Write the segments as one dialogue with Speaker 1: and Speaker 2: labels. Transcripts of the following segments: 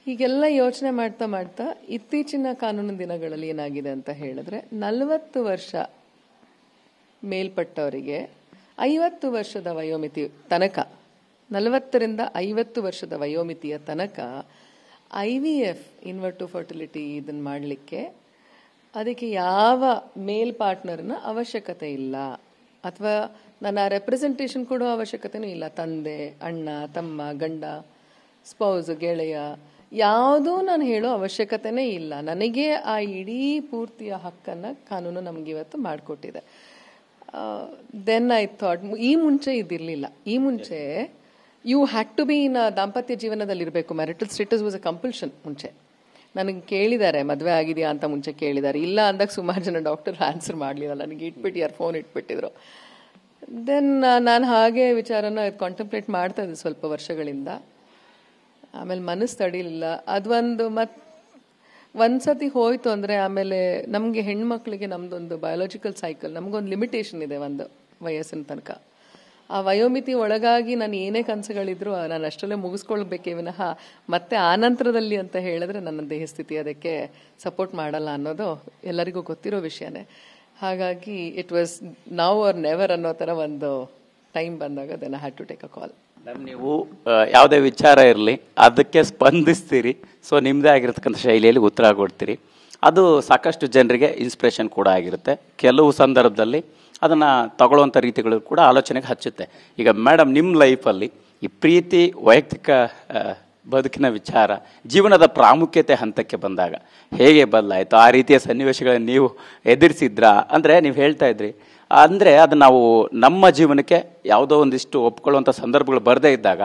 Speaker 1: ಹೀಗೆಲ್ಲ ಯೋಚನೆ ಮಾಡ್ತಾ ಮಾಡ್ತಾ ಇತ್ತೀಚಿನ ಕಾನೂನು ದಿನಗಳಲ್ಲಿ ಏನಾಗಿದೆ ಅಂತ ಹೇಳಿದ್ರೆ 40 ವರ್ಷ ಮೇಲ್ಪಟ್ಟವರಿಗೆ 50 ವರ್ಷದ ವಯೋಮಿತಿ ತನಕ 40ರಿಂದ 50 ವರ್ಷದ ವಯೋಮಿತಿಯ ತನಕ IVF ಇನ್ವರ್ಟು ಫರ್ಟಿಲಿಟಿ ಇದನ್ನು ಮಾಡಲಿಕ್ಕೆ ಅದಕ್ಕೆ ಯಾವ ಮೇಲ್ ಪಾರ್ಟ್ನರ್ನ ಅವಶ್ಯಕತೆ ಇಲ್ಲ, ಅಥವಾ ನನ್ನ ರೆಪ್ರೆಸೆಂಟೇಷನ್ ಕೊಡೋ ಅವಶ್ಯಕತೆನೂ ಇಲ್ಲ. ತಂದೆ, ಅಣ್ಣ, ತಮ್ಮ, ಗಂಡ, ಸ್ಪೌಸ್, ಗೆಳೆಯ ಯಾವುದೂ ನಾನು ಹೇಳೋ ಅವಶ್ಯಕತೆನೇ ಇಲ್ಲ. ನನಗೆ ಆ ಇಡೀ ಪೂರ್ತಿಯ ಹಕ್ಕನ್ನು ಕಾನೂನು ನಮ್ಗೆ ಇವತ್ತು ಮಾಡಿಕೊಟ್ಟಿದೆ. ದೆನ್ ಐ ಥಾಟ್, ಈ ಮುಂಚೆ ಇದಿರಲಿಲ್ಲ. ಈ ಮುಂಚೆ you had to be in ದಾಂಪತ್ಯ ಜೀವನದಲ್ಲಿರಬೇಕು. Marital status was a compulsion. ಮುಂಚೆ ನನಗೆ ಕೇಳಿದ್ದಾರೆ, ಮದುವೆ ಆಗಿದೆಯಾ ಅಂತ ಮುಂಚೆ ಕೇಳಿದ್ದಾರೆ. ಇಲ್ಲ ಅಂದಾಗ ಸುಮಾರು ಜನ ಡಾಕ್ಟರ್ ಆನ್ಸರ್ ಮಾಡಲಿಲ್ಲ, ನನಗೆ ಇಟ್ಬಿಟ್ಟು ಫೋನ್ ಇಟ್ಬಿಟ್ಟಿದ್ರು. ದೆನ್ ನಾನು ಹಾಗೆ ವಿಚಾರನ ಕಾಂಟೆಂಪ್ಲೇಟ್ ಮಾಡ್ತಾ ಇದ್ದೆ ಸ್ವಲ್ಪ ವರ್ಷಗಳಿಂದ. ಆಮೇಲೆ ಮನಸ್ಸು ತಡೀಲಿಲ್ಲ. ಅದೊಂದು ಒಂದ್ಸತಿ ಹೋಯ್ತು ಅಂದರೆ ಆಮೇಲೆ ನಮಗೆ ಹೆಣ್ಮಕ್ಳಿಗೆ ನಮ್ದೊಂದು ಬಯೋಲಾಜಿಕಲ್ ಸೈಕಲ್, ನಮಗೊಂದು ಲಿಮಿಟೇಷನ್ ಇದೆ ಒಂದು ವಯಸ್ಸಿನ ತನಕ. ಆ ವಯೋಮಿತಿ ಒಳಗಾಗಿ ನಾನು ಏನೇ ಕನಸುಗಳಿದ್ರು ನಾನು ಅಷ್ಟರಲ್ಲೇ ಮುಗಿಸ್ಕೊಳ್ಬೇಕೇ ವಿನಃ ಮತ್ತೆ ಆನಂತರದಲ್ಲಿ ಅಂತ ಹೇಳಿದ್ರೆ ನನ್ನ ದೇಹ ಸ್ಥಿತಿ ಅದಕ್ಕೆ ಸಪೋರ್ಟ್ ಮಾಡಲ್ಲ ಅನ್ನೋದು ಎಲ್ಲರಿಗೂ ಗೊತ್ತಿರೋ ವಿಷಯನೇ. ಹಾಗಾಗಿ it was now or never ಅನ್ನೋ ಥರ ಒಂದು ಟೈಮ್ ಬಂದಾಗ then I had to take a call.
Speaker 2: ನೀವು ಯಾವುದೇ ವಿಚಾರ ಇರಲಿ ಅದಕ್ಕೆ ಸ್ಪಂದಿಸ್ತೀರಿ. ಸೊ ನಿಮ್ಮದೇ ಆಗಿರತಕ್ಕಂಥ ಶೈಲಿಯಲ್ಲಿ ಉತ್ತರ ಕೊಡ್ತೀರಿ. ಅದು ಸಾಕಷ್ಟು ಜನರಿಗೆ ಇನ್ಸ್ಪಿರೇಷನ್ ಕೂಡ ಆಗಿರುತ್ತೆ. ಕೆಲವು ಸಂದರ್ಭದಲ್ಲಿ ಅದನ್ನು ತಗೊಳ್ಳುವಂಥ ರೀತಿಗಳು ಕೂಡ ಆಲೋಚನೆಗೆ ಹಚ್ಚುತ್ತೆ. ಈಗ ಮೇಡಮ್, ನಿಮ್ಮ ಲೈಫಲ್ಲಿ ಈ ಪ್ರೀತಿ, ವೈಯಕ್ತಿಕ ಬದುಕಿನ ವಿಚಾರ, ಜೀವನದ ಪ್ರಾಮುಖ್ಯತೆ ಹಂತಕ್ಕೆ ಬಂದಾಗ ಹೇಗೆ ಬದಲಾಯಿತು? ಆ ರೀತಿಯ ಸನ್ನಿವೇಶಗಳನ್ನು ನೀವು ಎದುರಿಸಿದ್ರಾ? ಅಂದರೆ ನೀವು ಹೇಳ್ತಾ ಇದ್ರಿ, ಅಂದರೆ ಅದು ನಾವು ನಮ್ಮ ಜೀವನಕ್ಕೆ ಯಾವುದೋ ಒಂದಿಷ್ಟು ಒಪ್ಕೊಳ್ಳುವಂಥ ಸಂದರ್ಭಗಳು ಬರದೇ ಇದ್ದಾಗ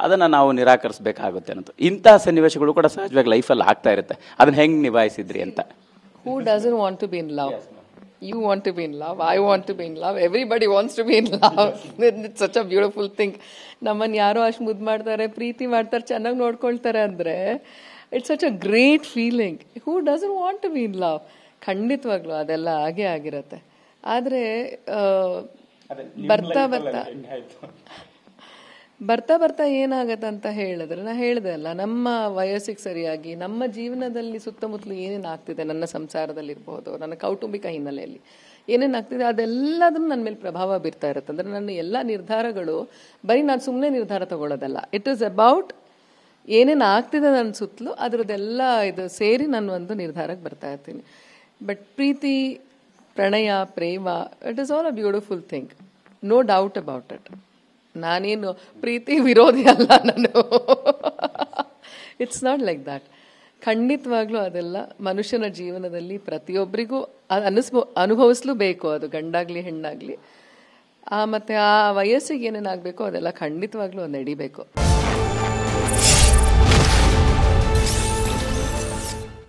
Speaker 2: ಅದನ್ನು ನಾವು ನಿರಾಕರಿಸಬೇಕಾಗುತ್ತೆ ಅನ್ನೋದು. ಇಂತಹ ಸನ್ನಿವೇಶಗಳು ಕೂಡ ಸಹಜವಾಗಿ ಲೈಫಲ್ಲಿ ಆಗ್ತಾ ಇರುತ್ತೆ. ಅದನ್ನು ಹೆಂಗೆ ನಿಭಾಯಿಸಿದ್ರಿ ಅಂತ?
Speaker 1: Who doesn't want to be in love? You want to be in love, I want to be in love, everybody wants to be in love. It's such a beautiful thing. ನಮ್ಮನ್ನು ಯಾರೋ ಅಷ್ಟು ಮುದ್ದು ಮಾಡ್ತಾರೆ, ಪ್ರೀತಿ ಮಾಡ್ತಾರೆ, ಚೆನ್ನಾಗಿ ನೋಡ್ಕೊಳ್ತಾರೆ ಅಂದರೆ it's such a great feeling. Who doesn't want to be in love? ಖಂಡಿತವಾಗ್ಲೂ ಅದೆಲ್ಲ ಹಾಗೇ ಆಗಿರುತ್ತೆ. ಆದರೆ ಬರ್ತಾ ಬರ್ತಾ ಏನಾಗತ್ತೆ ಅಂತ ಹೇಳಿದ್ರೆ, ನಾ ಹೇಳಿದೆ ಅಲ್ಲ, ನಮ್ಮ ವಯಸ್ಸಿಗೆ ಸರಿಯಾಗಿ ನಮ್ಮ ಜೀವನದಲ್ಲಿ ಸುತ್ತಮುತ್ತಲು ಏನೇನು ಆಗ್ತಿದೆ, ನನ್ನ ಸಂಸಾರದಲ್ಲಿರ್ಬೋದು, ನನ್ನ ಕೌಟುಂಬಿಕ ಹಿನ್ನೆಲೆಯಲ್ಲಿ ಏನೇನಾಗ್ತಿದೆ, ಅದೆಲ್ಲದನ್ನು ನನ್ನ ಮೇಲೆ ಪ್ರಭಾವ ಬೀರ್ತಾ ಇರುತ್ತೆ. ಅಂದರೆ ನನ್ನ ಎಲ್ಲ ನಿರ್ಧಾರಗಳು ಬರೀ ನಾನು ಸುಮ್ಮನೆ ನಿರ್ಧಾರ ತಗೊಳ್ಳೋದಲ್ಲ. ಇಟ್ ಈಸ್ ಅಬೌಟ್ ಏನೇನು ಆಗ್ತಿದೆ ನನ್ನ ಸುತ್ತಲೂ, ಅದರದ್ದೆಲ್ಲ ಇದು ಸೇರಿ ನಾನು ಒಂದು ನಿರ್ಧಾರಕ್ಕೆ ಬರ್ತಾ ಇರ್ತೀನಿ. ಬಟ್ ಪ್ರೀತಿ, ಪ್ರಣಯ, ಪ್ರೇಮ, it is all a beautiful thing, no doubt about it. ನಾನೇನು ಪ್ರೀತಿ ವಿರೋಧಿ ಅಲ್ಲ ನಾನು. It's not like that. ಖಂಡಿತವಾಗ್ಲೂ ಅದೆಲ್ಲ ಮನುಷ್ಯನ ಜೀವನದಲ್ಲಿ ಪ್ರತಿಯೊಬ್ಬರಿಗೂ ಅನುಭವಿಸ್ಲೂಬೇಕು. ಅದು ಗಂಡಾಗ್ಲಿ ಹೆಣ್ಣಾಗ್ಲಿ. ಮತ್ತು ಆ ವಯಸ್ಸಿಗೆ ಏನೇನಾಗಬೇಕೋ ಅದೆಲ್ಲ ಖಂಡಿತವಾಗ್ಲೂ ನಡಿಬೇಕು.